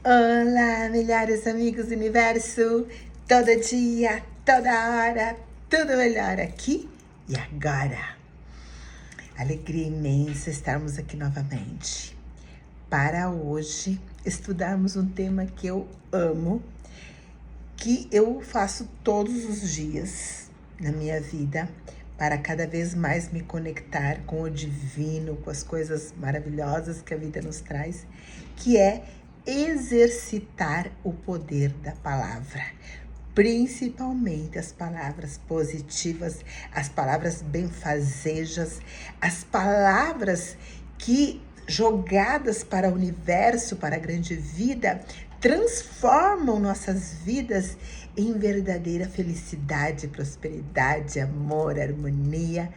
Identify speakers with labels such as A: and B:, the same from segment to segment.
A: Olá, melhores amigos do universo. Todo dia, toda hora, tudo melhor aqui e agora. Alegria imensa estarmos aqui novamente para hoje estudarmos um tema que eu amo, que eu faço todos os dias na minha vida para cada vez mais me conectar com o divino, com as coisas maravilhosas que a vida nos traz, que é exercitar o poder da palavra, principalmente as palavras positivas, as palavras benfazejas, as palavras que, jogadas para o universo, para a grande vida, transformam nossas vidas em verdadeira felicidade, prosperidade, amor, harmonia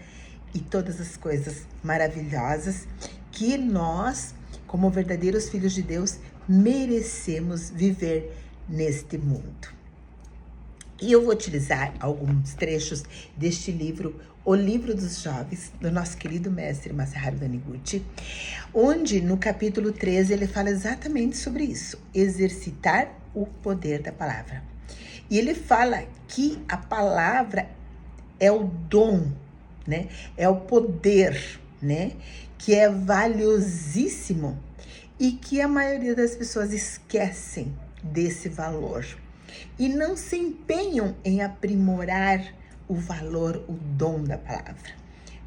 A: e todas as coisas maravilhosas que nós, como verdadeiros filhos de Deus, merecemos viver neste mundo. E eu vou utilizar alguns trechos deste livro, O Livro dos Jovens, do nosso querido mestre Masaharu Taniguchi, onde no capítulo 13 ele fala exatamente sobre isso, exercitar o poder da palavra. E ele fala que a palavra é o dom, né? É o poder, né? Que é valiosíssimo e que a maioria das pessoas esquecem desse valor e não se empenham em aprimorar o valor, o dom da palavra,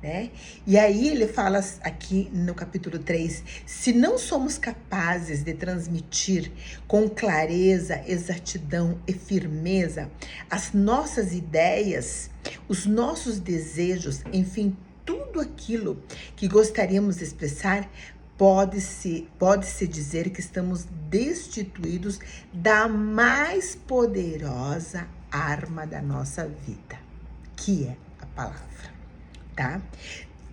A: né? E aí ele fala aqui no capítulo 3, se não somos capazes de transmitir com clareza, exatidão e firmeza as nossas ideias, os nossos desejos, enfim, tudo aquilo que gostaríamos de expressar, pode-se dizer que estamos destituídos da mais poderosa arma da nossa vida, que é a palavra, tá?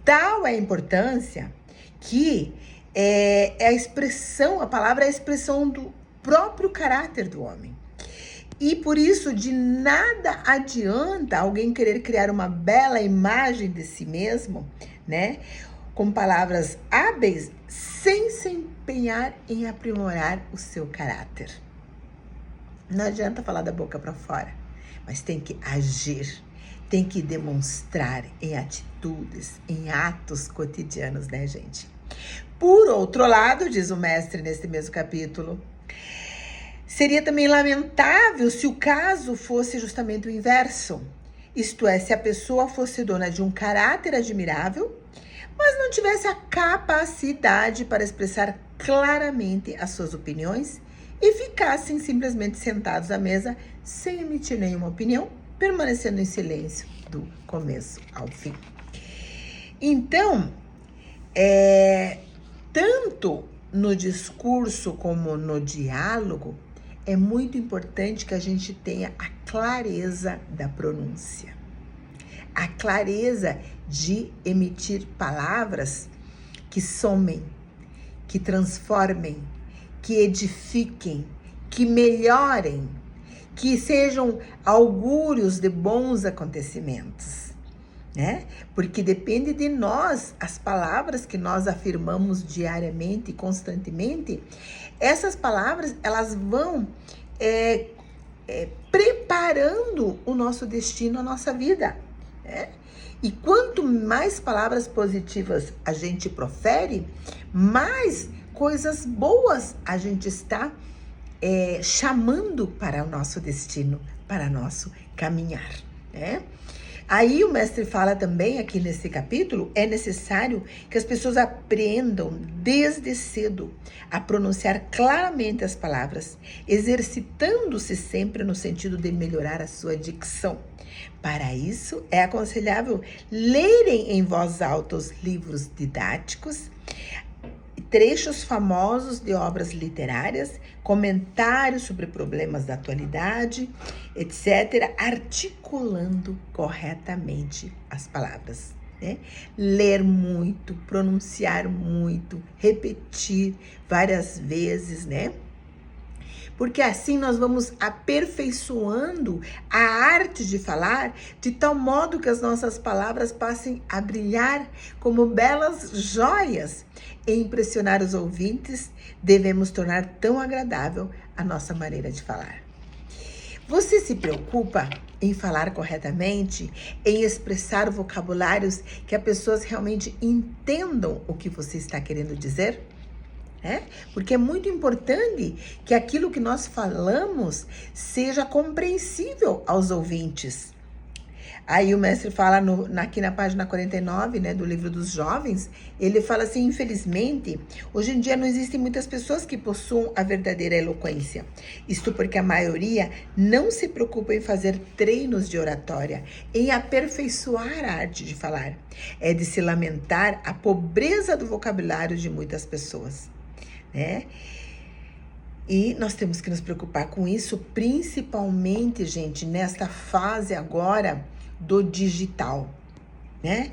A: Tal é a importância que é a expressão, a palavra é a expressão do próprio caráter do homem. E por isso, de nada adianta alguém querer criar uma bela imagem de si mesmo, né? Com palavras hábeis, sem se empenhar em aprimorar o seu caráter. Não adianta falar da boca para fora, mas tem que agir, tem que demonstrar em atitudes, em atos cotidianos, né, gente? Por outro lado, diz o mestre nesse mesmo capítulo, seria também lamentável se o caso fosse justamente o inverso. Isto é, se a pessoa fosse dona de um caráter admirável, mas não tivesse a capacidade para expressar claramente as suas opiniões e ficassem simplesmente sentados à mesa sem emitir nenhuma opinião, permanecendo em silêncio do começo ao fim. Então, tanto no discurso como no diálogo, é muito importante que a gente tenha a clareza da pronúncia, a clareza de emitir palavras que somem, que transformem, que edifiquem, que melhorem, que sejam augúrios de bons acontecimentos, né? Porque depende de nós, as palavras que nós afirmamos diariamente e constantemente, essas palavras, elas vão preparando o nosso destino, a nossa vida, né? E quanto mais palavras positivas a gente profere, mais coisas boas a gente está chamando para o nosso destino, para nosso caminhar, né? Aí o mestre fala também aqui nesse capítulo, é necessário que as pessoas aprendam desde cedo a pronunciar claramente as palavras, exercitando-se sempre no sentido de melhorar a sua dicção. Para isso, é aconselhável lerem em voz alta os livros didáticos, trechos famosos de obras literárias, comentários sobre problemas da atualidade, etc., articulando corretamente as palavras, né? Ler muito, pronunciar muito, repetir várias vezes, né? porque assim nós vamos aperfeiçoando a arte de falar, de tal modo que as nossas palavras passem a brilhar como belas joias e impressionar os ouvintes. Devemos tornar tão agradável a nossa maneira de falar. Você se preocupa em falar corretamente, em expressar vocabulários que as pessoas realmente entendam o que você está querendo dizer? Porque é muito importante que aquilo que nós falamos seja compreensível aos ouvintes. Aí o mestre fala aqui na página 49, né, do livro dos jovens, ele fala assim: infelizmente, hoje em dia não existem muitas pessoas que possuam a verdadeira eloquência. Isto porque a maioria não se preocupa em fazer treinos de oratória, em aperfeiçoar a arte de falar. É de se lamentar a pobreza do vocabulário de muitas pessoas, né? E nós temos que nos preocupar com isso, principalmente, gente, nesta fase agora do digital, né?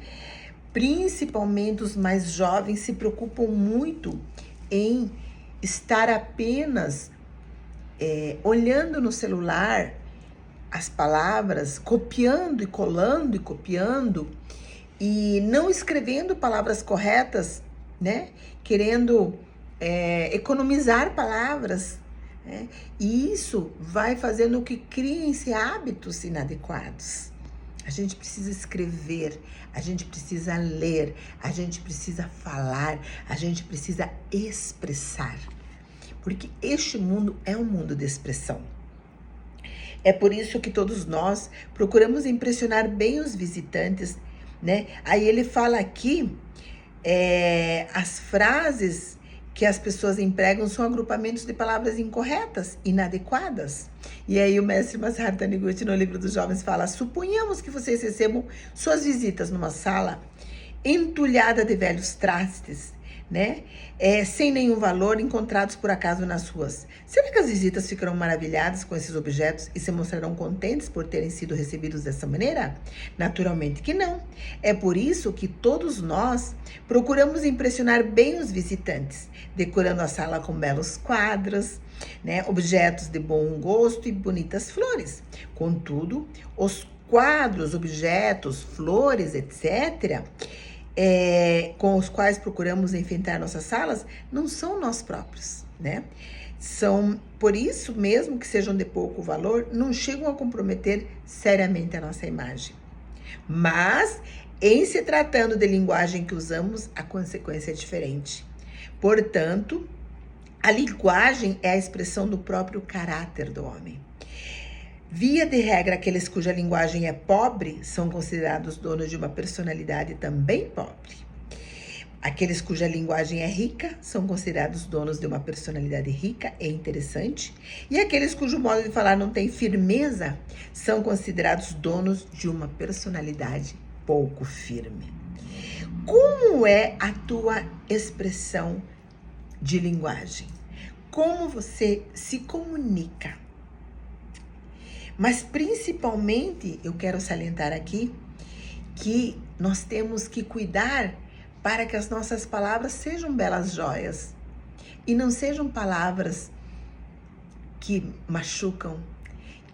A: Principalmente os mais jovens se preocupam muito em estar apenas olhando no celular as palavras, copiando e colando e copiando, e não escrevendo palavras corretas, né? Querendo economizar palavras, né? E isso vai fazendo que criem-se hábitos inadequados. A gente precisa escrever, a gente precisa ler, a gente precisa falar, a gente precisa expressar. Porque este mundo é um mundo de expressão. É por isso que todos nós procuramos impressionar bem os visitantes, né? Aí ele fala aqui, as frases que as pessoas empregam são agrupamentos de palavras incorretas, inadequadas. E aí o mestre Masaharu Taniguchi, no livro dos jovens, fala: suponhamos que vocês recebam suas visitas numa sala entulhada de velhos trastes, né? Sem nenhum valor, encontrados por acaso nas ruas. Será que as visitas ficarão maravilhadas com esses objetos e se mostrarão contentes por terem sido recebidos dessa maneira? Naturalmente que não. É por isso que todos nós procuramos impressionar bem os visitantes, decorando a sala com belos quadros, né? Objetos de bom gosto e bonitas flores. Contudo, os quadros, objetos, flores, etc., com os quais procuramos enfeitar nossas salas, não são nós próprios, né? São, por isso mesmo que sejam de pouco valor, não chegam a comprometer seriamente a nossa imagem. Mas, em se tratando de linguagem que usamos, a consequência é diferente. Portanto, a linguagem é a expressão do próprio caráter do homem. Via de regra, aqueles cuja linguagem é pobre são considerados donos de uma personalidade também pobre. Aqueles cuja linguagem é rica são considerados donos de uma personalidade rica e interessante. E aqueles cujo modo de falar não tem firmeza são considerados donos de uma personalidade pouco firme. Como é a tua expressão de linguagem? Como você se comunica? Mas principalmente, eu quero salientar aqui que nós temos que cuidar para que as nossas palavras sejam belas joias e não sejam palavras que machucam,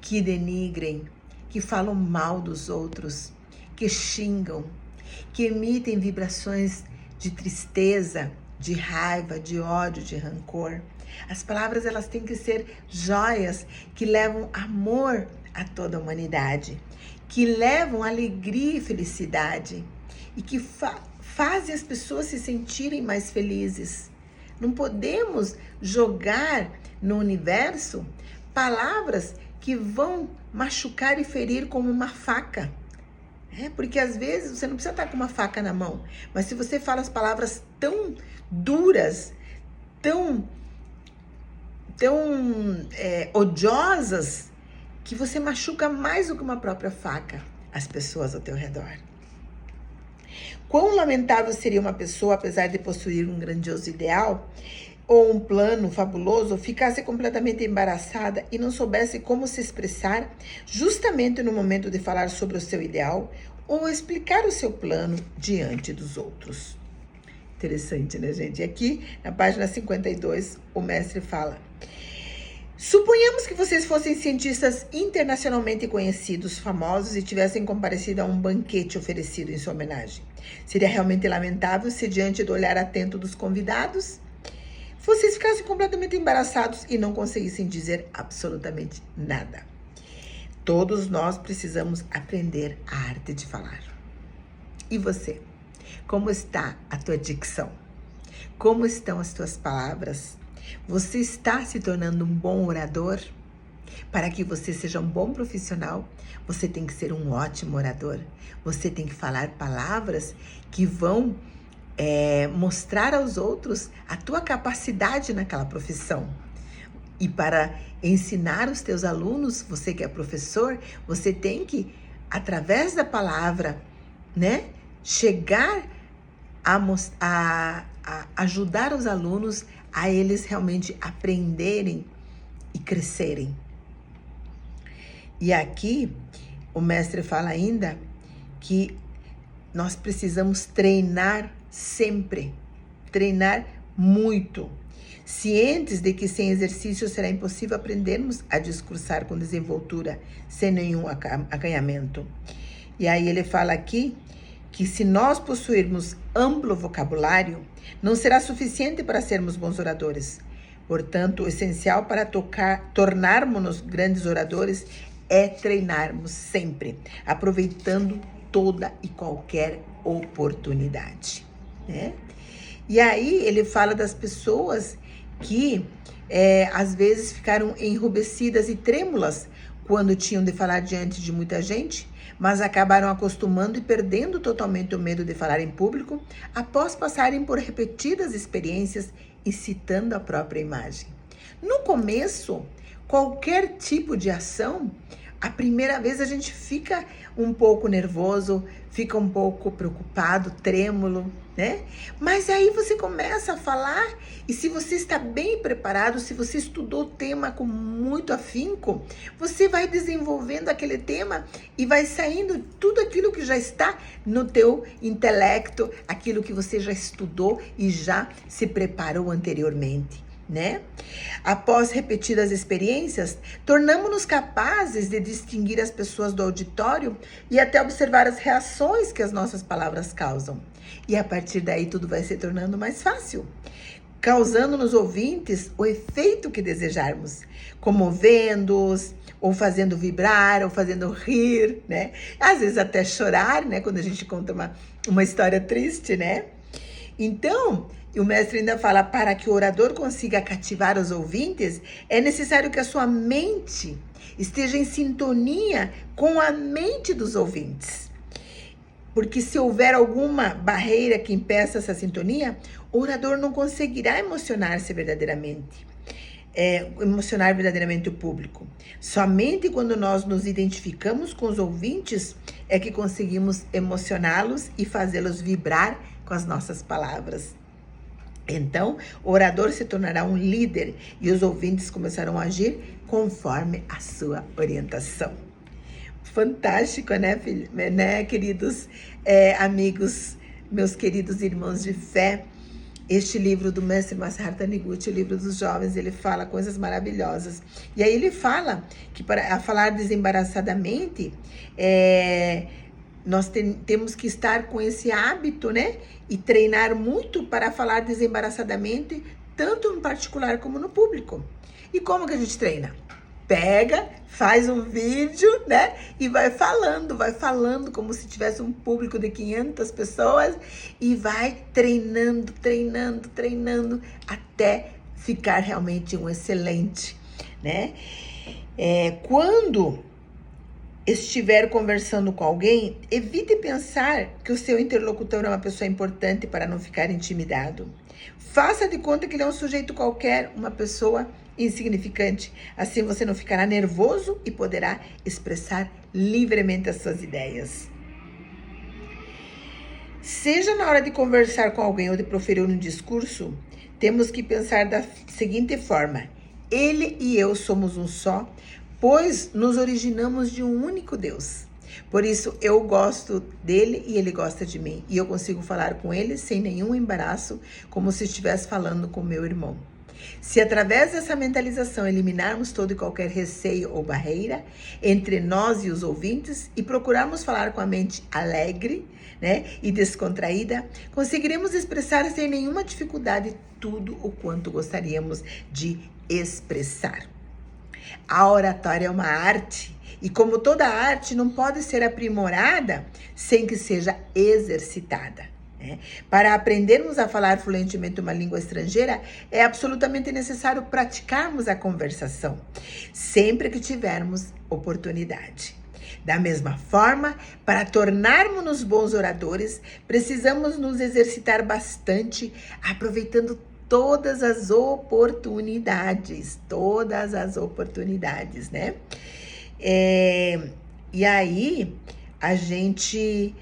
A: que denigrem, que falam mal dos outros, que xingam, que emitem vibrações de tristeza, de raiva, de ódio, de rancor. As palavras, elas têm que ser joias que levam amor a toda a humanidade, que levam alegria e felicidade e que fazem as pessoas se sentirem mais felizes. Não podemos jogar no universo palavras que vão machucar e ferir como uma faca. Porque às vezes você não precisa estar com uma faca na mão, mas se você fala as palavras tão duras, tão odiosas, que você machuca mais do que uma própria faca as pessoas ao teu redor. Quão lamentável seria uma pessoa, apesar de possuir um grandioso ideal ou um plano fabuloso, ficasse completamente embaraçada e não soubesse como se expressar justamente no momento de falar sobre o seu ideal ou explicar o seu plano diante dos outros. Interessante, né, gente? E aqui, na página 52, o mestre fala: Suponhamos que vocês fossem cientistas internacionalmente conhecidos, famosos, e tivessem comparecido a um banquete oferecido em sua homenagem. Seria realmente lamentável se, diante do olhar atento dos convidados, vocês ficassem completamente embaraçados e não conseguissem dizer absolutamente nada. Todos nós precisamos aprender a arte de falar. E você? Como está a tua dicção? Como estão as tuas palavras? Você está se tornando um bom orador? Para que você seja um bom profissional, você tem que ser um ótimo orador. Você tem que falar palavras que vão mostrar aos outros a tua capacidade naquela profissão. E para ensinar os teus alunos, você que é professor, você tem que, através da palavra, né, chegar a ajudar os alunos a eles realmente aprenderem e crescerem. E aqui o mestre fala ainda que nós precisamos treinar sempre, treinar muito, cientes de que sem exercício será impossível aprendermos a discursar com desenvoltura, sem nenhum acanhamento. E aí ele fala aqui que se nós possuirmos amplo vocabulário, não será suficiente para sermos bons oradores. Portanto, o essencial para tornarmos-nos grandes oradores é treinarmos sempre, aproveitando toda e qualquer oportunidade, né? E aí ele fala das pessoas que às vezes ficaram enrubescidas e trêmulas quando tinham de falar diante de muita gente, mas acabaram acostumando e perdendo totalmente o medo de falar em público após passarem por repetidas experiências e citando a própria imagem. No começo, qualquer tipo de ação, a primeira vez a gente fica um pouco nervoso, fica um pouco preocupado, trêmulo, né? Mas aí você começa a falar e se você está bem preparado, se você estudou o tema com muito afinco, você vai desenvolvendo aquele tema e vai saindo tudo aquilo que já está no teu intelecto, aquilo que você já estudou e já se preparou anteriormente, né? Após repetidas experiências, tornamos-nos capazes de distinguir as pessoas do auditório e até observar as reações que as nossas palavras causam. E a partir daí tudo vai se tornando mais fácil, causando nos ouvintes o efeito que desejarmos, comovendo-os, ou fazendo vibrar, ou fazendo rir, né? Às vezes até chorar, né? Quando a gente conta uma história triste, né? Então, o mestre ainda fala, para que o orador consiga cativar os ouvintes, é necessário que a sua mente esteja em sintonia com a mente dos ouvintes. Porque se houver alguma barreira que impeça essa sintonia, o orador não conseguirá emocionar verdadeiramente o público. Somente quando nós nos identificamos com os ouvintes é que conseguimos emocioná-los e fazê-los vibrar com as nossas palavras. Então, o orador se tornará um líder e os ouvintes começarão a agir conforme a sua orientação. Fantástico, né, queridos amigos, meus queridos irmãos de fé. Este livro do mestre Masaharu Taniguchi, o livro dos jovens, ele fala coisas maravilhosas. E aí ele fala que para falar desembaraçadamente, nós temos que estar com esse hábito, né? E treinar muito para falar desembaraçadamente, tanto no particular como no público. E como que a gente treina? Pega, faz um vídeo, né? E vai falando como se tivesse um público de 500 pessoas e vai treinando, até ficar realmente um excelente, né? Quando estiver conversando com alguém, evite pensar que o seu interlocutor é uma pessoa importante para não ficar intimidado. Faça de conta que ele é um sujeito qualquer, uma pessoa insignificante. Assim você não ficará nervoso e poderá expressar livremente as suas ideias. Seja na hora de conversar com alguém ou de proferir um discurso, temos que pensar da seguinte forma: ele e eu somos um só, pois nos originamos de um único Deus. Por isso, eu gosto dele e ele gosta de mim. E eu consigo falar com ele sem nenhum embaraço, como se estivesse falando com meu irmão. Se através dessa mentalização eliminarmos todo e qualquer receio ou barreira entre nós e os ouvintes e procurarmos falar com a mente alegre, né, e descontraída, conseguiremos expressar sem nenhuma dificuldade tudo o quanto gostaríamos de expressar. A oratória é uma arte e, como toda arte, não pode ser aprimorada sem que seja exercitada. Para aprendermos a falar fluentemente uma língua estrangeira, é absolutamente necessário praticarmos a conversação, sempre que tivermos oportunidade. Da mesma forma, para tornarmos-nos bons oradores, precisamos nos exercitar bastante, aproveitando todas as oportunidades, né? E aí, a gente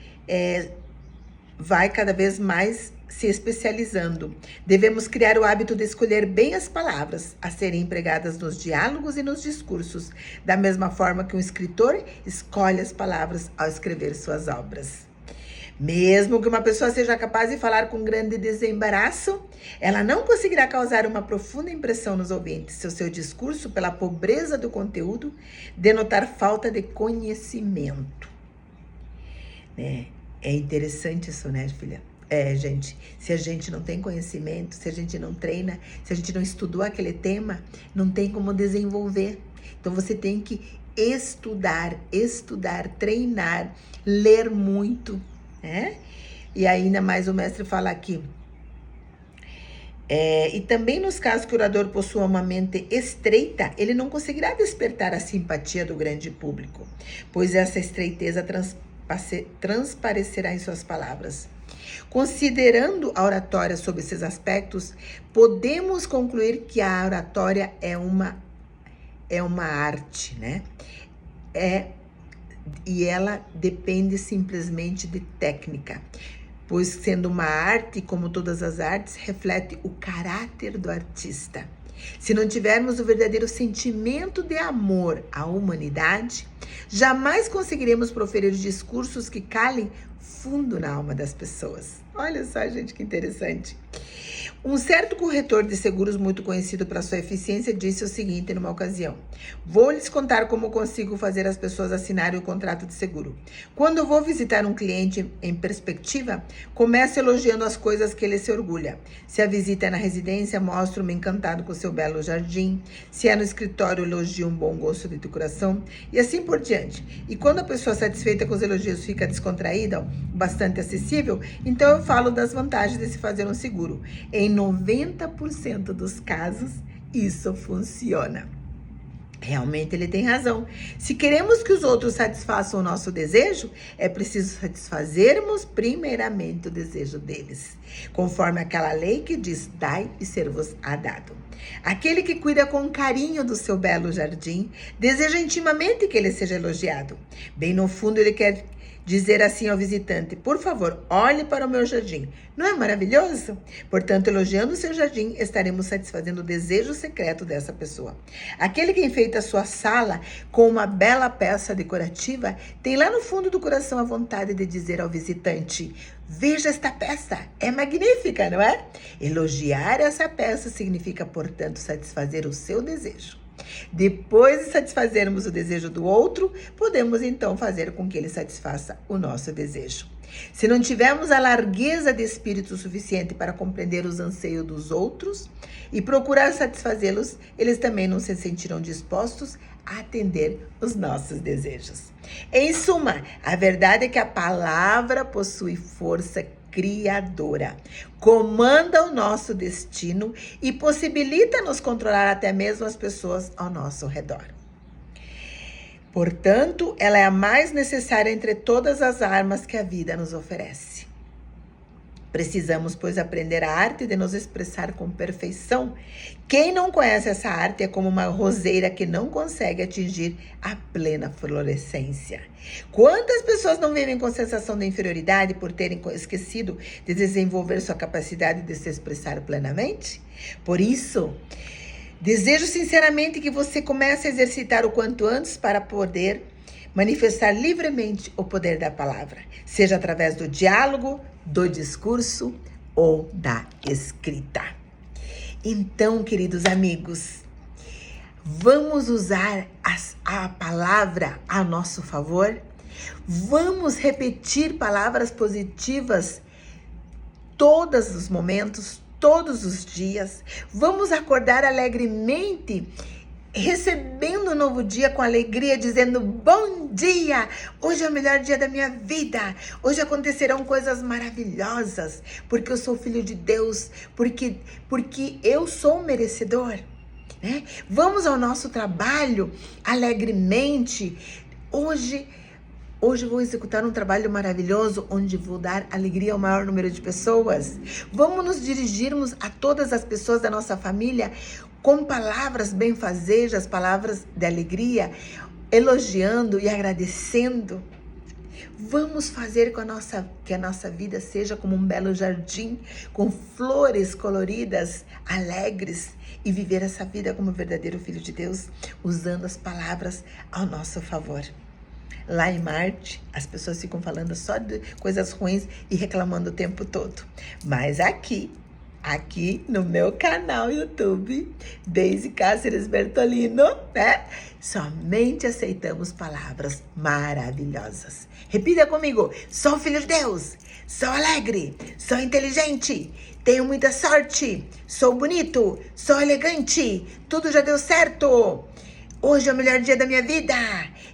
A: vai cada vez mais se especializando. Devemos criar o hábito de escolher bem as palavras a serem empregadas nos diálogos e nos discursos, da mesma forma que um escritor escolhe as palavras ao escrever suas obras. Mesmo que uma pessoa seja capaz de falar com grande desembaraço, ela não conseguirá causar uma profunda impressão nos ouvintes se o seu discurso, pela pobreza do conteúdo, denotar falta de conhecimento. É interessante isso, né, filha? Gente, se a gente não tem conhecimento, se a gente não treina, se a gente não estudou aquele tema, não tem como desenvolver. Então, você tem que estudar, treinar, ler muito, né? E ainda mais o mestre fala aqui. E também nos casos que o orador possua uma mente estreita, ele não conseguirá despertar a simpatia do grande público, pois essa estreiteza transparecerá em suas palavras. Considerando a oratória sob esses aspectos, podemos concluir que a oratória é uma arte, né? E ela depende simplesmente de técnica, pois sendo uma arte, como todas as artes, reflete o caráter do artista. Se não tivermos o verdadeiro sentimento de amor à humanidade, jamais conseguiremos proferir discursos que calem fundo na alma das pessoas. Olha só, gente, que interessante. Um certo corretor de seguros muito conhecido pela sua eficiência disse o seguinte numa ocasião: vou lhes contar como consigo fazer as pessoas assinarem o contrato de seguro. Quando eu vou visitar um cliente em perspectiva, começo elogiando as coisas que ele se orgulha. Se a visita é na residência, mostro-me encantado com seu belo jardim. Se é no escritório, elogio um bom gosto de decoração e assim por diante. E quando a pessoa satisfeita com os elogios fica descontraída, bastante acessível, então eu falo das vantagens de se fazer um seguro. Em 90% dos casos, isso funciona. Realmente ele tem razão. Se queremos que os outros satisfaçam o nosso desejo, é preciso satisfazermos primeiramente o desejo deles, conforme aquela lei que diz: dai e ser-vos-á dado. Aquele que cuida com carinho do seu belo jardim, deseja intimamente que ele seja elogiado. Bem no fundo, ele quer dizer assim ao visitante: por favor, olhe para o meu jardim. Não é maravilhoso? Portanto, elogiando o seu jardim, estaremos satisfazendo o desejo secreto dessa pessoa. Aquele que enfeita a sua sala com uma bela peça decorativa, tem lá no fundo do coração a vontade de dizer ao visitante: veja esta peça, é magnífica, não é? Elogiar essa peça significa, portanto, satisfazer o seu desejo. Depois de satisfazermos o desejo do outro, podemos então fazer com que ele satisfaça o nosso desejo. Se não tivermos a largueza de espírito suficiente para compreender os anseios dos outros e procurar satisfazê-los, eles também não se sentirão dispostos a atender os nossos desejos. Em suma, a verdade é que a palavra possui força criadora, comanda o nosso destino e possibilita-nos controlar até mesmo as pessoas ao nosso redor. Portanto, ela é a mais necessária entre todas as armas que a vida nos oferece. Precisamos, pois, aprender a arte de nos expressar com perfeição. Quem não conhece essa arte é como uma roseira que não consegue atingir a plena florescência. Quantas pessoas não vivem com sensação de inferioridade por terem esquecido de desenvolver sua capacidade de se expressar plenamente? Por isso, desejo sinceramente que você comece a exercitar o quanto antes para poder manifestar livremente o poder da palavra, seja através do diálogo, do discurso ou da escrita. Então, queridos amigos, vamos usar a palavra a nosso favor? Vamos repetir palavras positivas todos os momentos, todos os dias? Vamos acordar alegremente, recebendo um novo dia com alegria, dizendo: bom dia, hoje é o melhor dia da minha vida, hoje acontecerão coisas maravilhosas, porque eu sou filho de Deus, porque eu sou merecedor, né? Vamos ao nosso trabalho alegremente. Hoje vou executar um trabalho maravilhoso onde vou dar alegria ao maior número de pessoas. Vamos nos dirigirmos a todas as pessoas da nossa família com palavras benfazejas, palavras de alegria, elogiando e agradecendo. Vamos fazer que a nossa vida seja como um belo jardim, com flores coloridas, alegres, e viver essa vida como verdadeiro filho de Deus, usando as palavras ao nosso favor. Lá em Marte, as pessoas ficam falando só de coisas ruins e reclamando o tempo todo. Mas aqui no meu canal YouTube, Deise Cáceres Bertolino, né? Somente aceitamos palavras maravilhosas. Repita comigo: sou filho de Deus, sou alegre, sou inteligente, tenho muita sorte, sou bonito, sou elegante, tudo já deu certo. Hoje é o melhor dia da minha vida.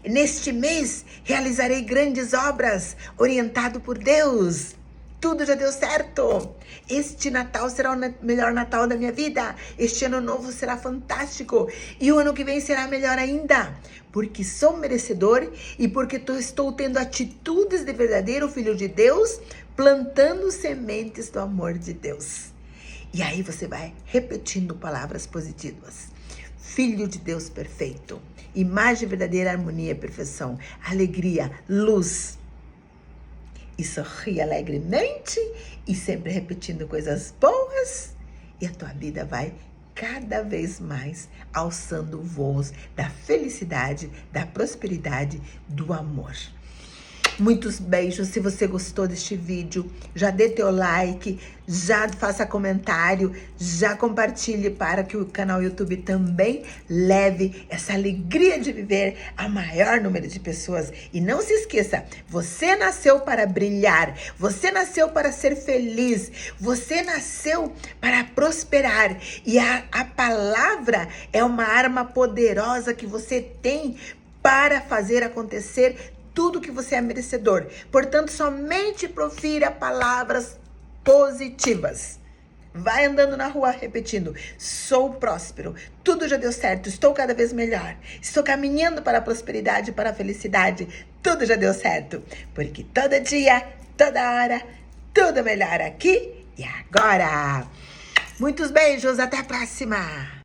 A: Neste mês, realizarei grandes obras, orientado por Deus. Tudo já deu certo. Este Natal será o melhor Natal da minha vida. Este ano novo será fantástico. E o ano que vem será melhor ainda. Porque sou merecedor e porque estou tendo atitudes de verdadeiro filho de Deus, plantando sementes do amor de Deus. E aí você vai repetindo palavras positivas. Filho de Deus perfeito, imagem verdadeira, harmonia e perfeição, alegria, luz. E sorri alegremente e sempre repetindo coisas boas. E a tua vida vai cada vez mais alçando voos da felicidade, da prosperidade, do amor. Muitos beijos. Se você gostou deste vídeo, já dê teu like, já faça comentário, já compartilhe para que o canal YouTube também leve essa alegria de viver a maior número de pessoas. E não se esqueça, você nasceu para brilhar, você nasceu para ser feliz, você nasceu para prosperar. E a palavra é uma arma poderosa que você tem para fazer acontecer tudo que você é merecedor. Portanto, somente profira palavras positivas. Vai andando na rua repetindo: sou próspero, tudo já deu certo, estou cada vez melhor, estou caminhando para a prosperidade, para a felicidade, tudo já deu certo. Porque todo dia, toda hora, tudo melhor aqui e agora. Muitos beijos, até a próxima!